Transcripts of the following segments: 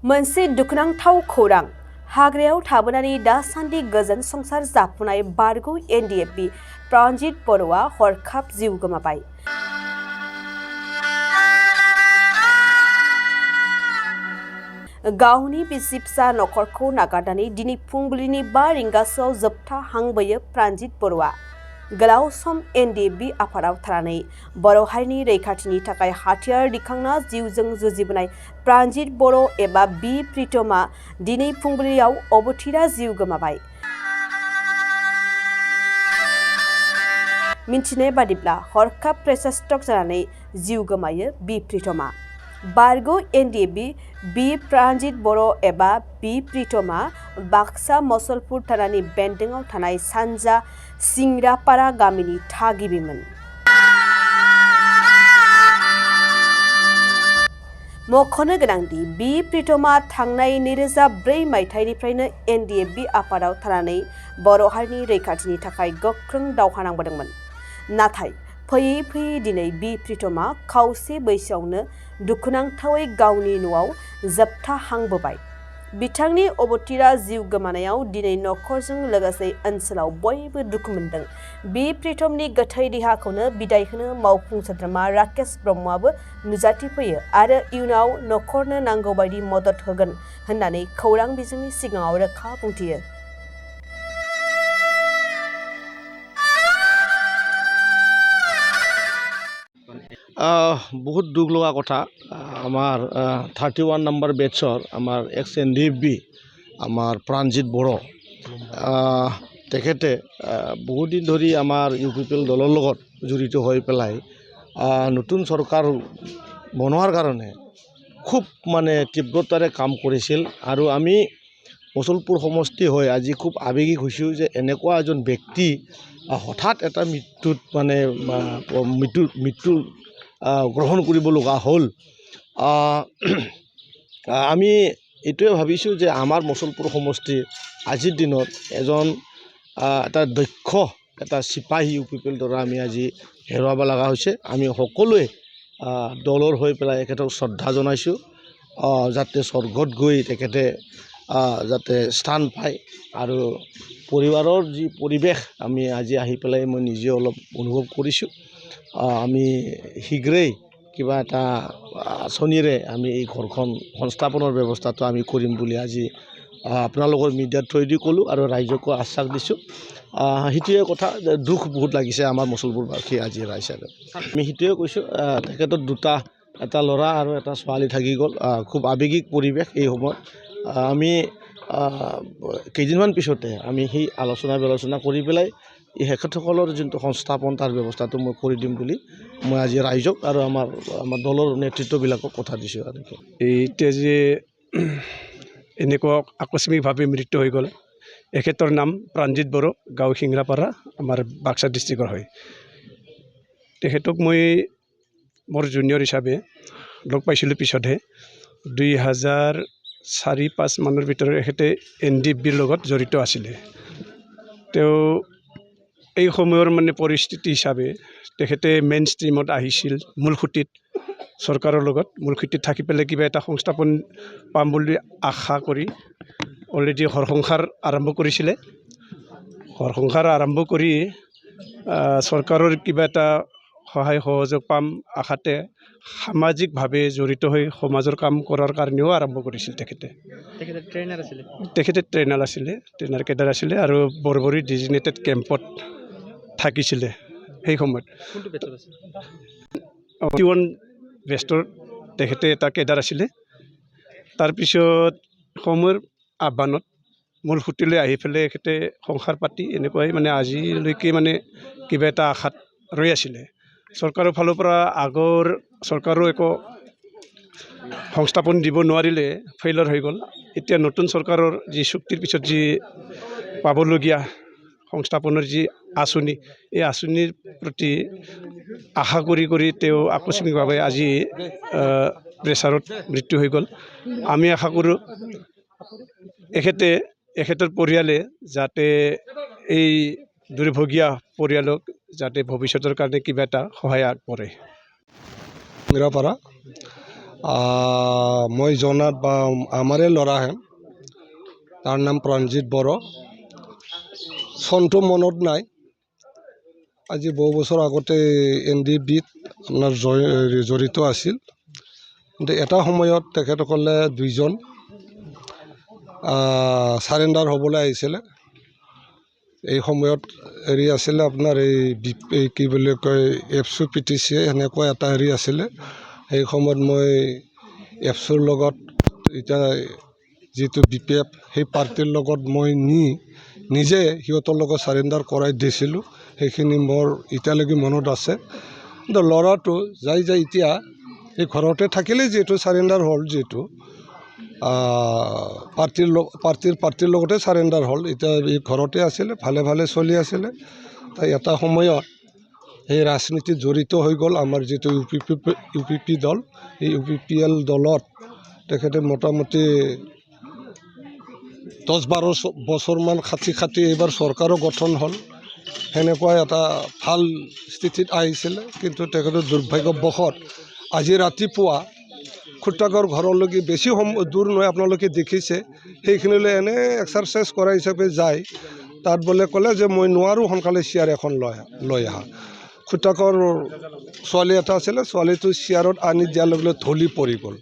मोनसे दुखुनांथाव खौरां हाग्रायाव थाबोनानै दासान्दि गोजोन संसार जाफुनाय बारग' एनडिएफबि प्राणजित बर'आ हरखाब जिउ गोमाबाय। गावनि बिसि फिसा नखरखौ नागारनानै दिनै फुंबिलिनि 5 रिंगासोआव जोबथा हां बोयो प्राणजित बर'आ। गोलाव सम एनडिएफबि आफादाव थानानै बर' हारिनि रैखाथिनि थाखाय हाथियार दिखांना जिउजों जुजिबोनाय प्राणजित बर' एबा बि प्रितमआ दिनै फुंबिलियाव अबथिरा जिउ गोमाबाय। मिथिनाय बादिब्ला हरखाब प्रेसार स्ट्रक जानानै जिउ गोमायो बि प्रितमआ। बारग' एनडिएफबि बि प्राणजित बर' एबा बि प्रितमआ बाक्सा मसलपुर थानानि बेन्दोंआव थानाय सानजा सिंग्रापारा गामिनि थागिबिमोन। मख'नो गोनांदि बि प्रितमआ थांनाय 2004 मायथाइनिफ्रायनो एनडिएफबि आफादाव थानानै बर' हारिनि रैखाथिनि थाखाय गोख्रों दावहा नांबोदोंमोन। नाथाय फैयै फैयै दिनै बि प्रितमआ खावसे बैसोआवनो दुखुनांथावै गावनि न'आव जोबथा हां बोबाय। बिथांनि अबथिरा जिउ गोमानायाव दिनै नखरजों लोगोसे ओनसोलाव बयबो दुखु मोनदों। बि प्रितमनि गोथै देहाखौनो बिदाय होनो मावफुं सोद्रोमा राकेश ब्रह्मआबो नुजाथिफैयो आरो इयुनाव नखरनो नांगौ बायदि मदद होगोन होननानै खौरां बिजोंनि सिगाङाव रोखा बुंथियो। बहुत दुख लगা কথা আমার 31 নম্বৰ বেটছৰ আমাৰ এক্স এনডিএফবি আমাৰ প্ৰাণজিত বড়ো তেখেতে বহুত দিন ধৰি আমাৰ ইউপিপিএল দলৰ লগত জড়িত হৈ পেলাই নতুন চৰকাৰ বনোৱাৰ কাৰণে খুব মানে তীব্ৰতাৰে কাম কৰিছিল আৰু আমি মচলপুৰ সমষ্টি হৈ আজি খুব আৱেগিক হৈছোঁ যে এনেকুৱা এজন ব্যক্তি হঠাৎ এটা মৃত্যুত মানে মৃত্যু গ্ৰহণ কৰিব লগা হ'ল। আমি এইটোৱে ভাবিছোঁ যে আমাৰ মচলপুৰ সমষ্টি আজিৰ দিনত এজন এটা দক্ষ এটা চিপাহী ইউপিপিএল দ্বাৰা আমি আজি হেৰুৱাব লগা হৈছে। আমি সকলোৱে দলৰ হৈ পেলাই তেখেতক শ্ৰদ্ধা জনাইছোঁ যাতে স্বৰ্গত গৈ তেখেতে যাতে স্থান পায় আৰু পৰিবাৰৰ যি পৰিৱেশ আমি আজি আহি পেলাই মই নিজে অলপ অনুভৱ কৰিছোঁ। আমি শীঘ্ৰেই কিবা এটা আঁচনিৰে আমি এই ঘৰখন সংস্থাপনৰ ব্যৱস্থাটো আমি কৰিম বুলি আজি আপোনালোকৰ মিডিয়াৰ থ্ৰুৱেদি ক'লোঁ আৰু ৰাইজকো আশ্বাস দিছোঁ। সেইটোৱে কথা দুখ বহুত লাগিছে আমাৰ মচলপুৰবাসী আজি ৰাইজ আৰু আমি সেইটোৱে কৈছোঁ তেখেতৰ এটা ল'ৰা আৰু এটা ছোৱালী থাকি গ'ল। খুব আৱেগিক পৰিৱেশ এই সময়ত। আমি কেইদিনমান পিছতে আমি সেই আলোচনা কৰি পেলাই এই তেখেতসকলৰ যোনটো সংস্থাপন তাৰ ব্যৱস্থাটো মই কৰি দিম বুলি মই আজি ৰাইজক আৰু আমাৰ দলৰ নেতৃত্ববিলাকক কথা দিছোঁ। আৰু এতিয়া যে এনেকুৱা আকস্মিকভাৱে মৃত্যু হৈ গ'ল, এখেতৰ নাম প্ৰাণজিত বড়ো, গাঁও সিংৰাপাৰা, আমাৰ বাক্সা ডিষ্ট্ৰিক্টৰ হয়। তেখেতক মই মোৰ জুনিয়ৰ হিচাপে লগ পাইছিলোঁ পিছতহে। 2004-05 মানৰ ভিতৰত এখেতে এনডিএফবিৰ লগত জড়িত আছিলে। তেওঁ এই সময়ৰ মানে পৰিস্থিতি হিচাপে তেখেতে মেইন ষ্ট্ৰীমত আহিছিল, মূলসুঁতিত চৰকাৰৰ লগত মূলসুঁতিত থাকি পেলাই কিবা এটা সংস্থাপন পাম বুলি আশা কৰি অলৰেডি ঘৰ সংসাৰ আৰম্ভ কৰিছিলে। ঘৰ সংসাৰ আৰম্ভ কৰি চৰকাৰৰ কিবা এটা সহায় সহযোগ পাম আশাতে সামাজিকভাৱে জড়িত হৈ সমাজৰ কাম কৰাৰ কাৰণেও আৰম্ভ কৰিছিল তেখেতে। তেখেতে ট্ৰেইনাৰ আছিলে, ট্ৰেইনাৰ কেডাৰ আছিলে আৰু বৰবৰী ডিজিগনেটেড কেম্পত থাকিছিলে সেই সময়ত। 21 বেষ্টৰ তেখেতে এটা কেডাৰ আছিলে। তাৰপিছত সময়ৰ আহ্বানত মূলসুঁতিলৈ আহি পেলাই তেখেতে সংসাৰ পাতি এনেকুৱাই মানে আজিলৈকে মানে কিবা এটা আশাত ৰৈ আছিলে। চৰকাৰৰ ফালৰ পৰা আগৰ চৰকাৰো একো সংস্থাপন দিব নোৱাৰিলে, ফেইলৰ হৈ গ'ল। এতিয়া নতুন চৰকাৰৰ যি চুক্তিৰ পিছত যি পাবলগীয়া সংস্থাপনৰ যি আঁচনি, এই আঁচনিৰ প্ৰতি আশা কৰি তেওঁ আকস্মিকভাৱে আজি প্ৰেছাৰত মৃত্যু হৈ গ'ল। আমি আশা কৰোঁ এখেতৰ পৰিয়ালে যাতে এই দুৰ্ভগীয়া পৰিয়ালক যাতে ভৱিষ্যতৰ কাৰণে কিবা এটা সহায় আগবঢ়ায়। সিংৰাপাৰা মই জনাত বা আমাৰে ল'ৰাহে তাৰ নাম প্ৰাণজিৎ বড়ো চনটো মনত নাই আজি বহু বছৰ আগতে Ndfbত আপোনাৰ জড়িত আছিল কিন্তু এটা সময়ত তেখেতসকলে দুইজন সাৰেণ্ডাৰ হ'বলৈ আহিছিলে এই সময়ত হেৰি আছিলে আপোনাৰ এই কি বুলি কয় এফচু PTC এনেকুৱা এটা হেৰি আছিলে সেই সময়ত মই এফচুৰ লগত এতিয়া যিটো BPF সেই পাৰ্টিৰ লগত মই নিজে সিহঁতৰ লগত সাৰেণ্ডাৰ কৰাই দিছিলোঁ সেইখিনি মোৰ এতিয়ালৈকে মনত আছে কিন্তু ল'ৰাটো যাই এতিয়া এই ঘৰতে থাকিলে যিহেতু সাৰেণ্ডাৰ হ'ল যিহেতু পাৰ্টিৰ লগতে সাৰেণ্ডাৰ হ'ল এতিয়া এই ঘৰতে আছিলে ভালে চলি আছিলে তাই এটা সময়ত এই ৰাজনীতিত জড়িত হৈ গ'ল আমাৰ যিটো UPP দল এই UPPL দলত তেখেতে মোটামুটি 10-12 বছৰমান খাটি এইবাৰ চৰকাৰো গঠন হ'ল সেনেকুৱা এটা ভাল স্থিতিত আহিছিলে কিন্তু তেখেতৰ দুৰ্ভাগ্যবশত আজি ৰাতিপুৱা খুটাকৰ ঘৰলৈকে বেছি দূৰ নহয় আপোনালোকে দেখিছে সেইখিনিলৈ এনে এক্সাৰচাইজ কৰা হিচাপে যায় তাত বোলে ক'লে যে মই নোৱাৰোঁ সোনকালে চেয়াৰ এখন লৈ আহা খুটাকৰ ছোৱালী এটা আছিলে ছোৱালীটো চেয়াৰত আনি দিয়াৰ লগে লগে ঢলি পৰি গ'ল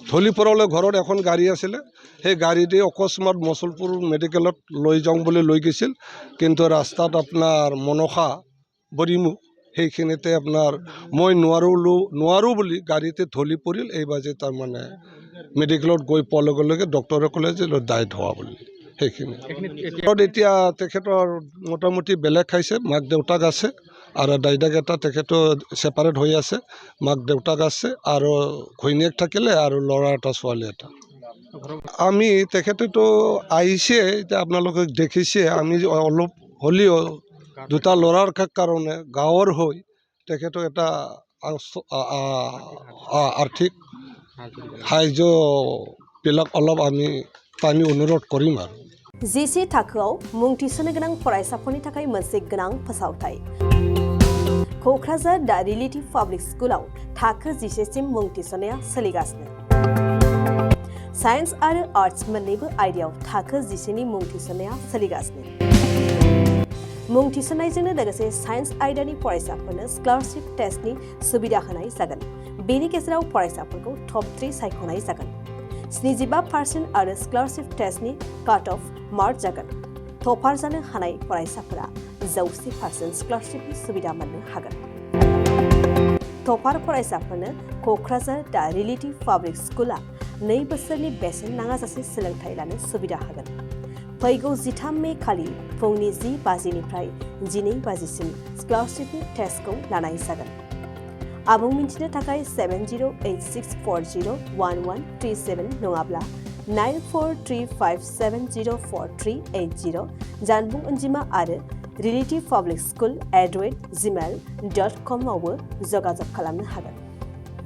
ঢলি পৰালৈ ঘৰত এখন গাড়ী আছিলে সেই গাড়ীতে অকস্মাত মচলপুৰ মেডিকেলত লৈ যাওঁ বুলি লৈ গৈছিল কিন্তু ৰাস্তাত আপোনাৰ মনসা বৰিমুখ সেইখিনিতে আপোনাৰ মই নোৱাৰোঁ বুলি গাড়ীতে ঢলি পৰিল এই বাজে তাৰমানে মেডিকেলত গৈ পোৱাৰ লগে লগে ডক্টৰে ক'লে যে ডাইড হোৱা বুলি সেইখিনি এতিয়া তেখেতৰ মোটামুটি বেলেগ খাইছে মাক দেউতাক আছে আৰু দাইদাক এটা তেখেতৰ ছেপাৰেট হৈ আছে মাক দেউতাক আছে আৰু ঘৈণীয়েক থাকিলে আৰু ল'ৰা এটা ছোৱালী এটা আমি তেখেতেতো আহিছে এতিয়া আপোনালোকে দেখিছে আমি অলপ হ'লেও দুটা ল'ৰাৰ কাৰণে গাঁৱৰ হৈ তেখেতক এটা আৰ্থিক সাহায্যবিলাক অলপ আমি অনুৰোধ কৰিম আৰু GC थाखोआव मुं थिसननो गोनां फरायसाफोरनि थाखाय मोनसे गोनां फोसावथाय क'क्राझार दा रिलेटिभ पाब्लिक स्कुलाव थाखो 11 सिम मुं थिसननाया सोलिगासिनो साइन्स आरो आर्ट्स मोन्नैबो आयदायाव थाखो 11 नि मुं थिसननाया सोलिगासिनो मुं थिसननायजोंनो लोगोसे साइन्स आयदानि फरायसाफोरनो स्कलारशिप टेस्टनि सुबिदा होनाय जागोन बेनि गेजेराव फरायसाफोरखौ टप 3 सायख'नाय जागोन 75% आरो स्कलारशिप टेस्टनि काट अफ मार्क जागोन टपार जानो हानाय फरायसाफोरा 100% स्कलारशिपनि सुबिदा मोननो हागोन टपार फरायसाफोरनो क'क्राझार दा रिलेटिभ पाब्लिक स्कुला 2 बोसोरनि बेसेन नाङाजासे सोलोंथाय लानो सुबिदा होगोन फैगौ 13 मे खालि फुंनि 10 बाजिनिफ्राय 12 बाजिसिम स्कलारशिपनि टेस्टखौ लानाय जागोन आबुं मिन्थिनो थाखाय 7086401137 नङाब्ला 9435704380 जानबुं अनजिमा आरो relativpublicschool@gmail.com आवबो जगाजग खालामनो हागोन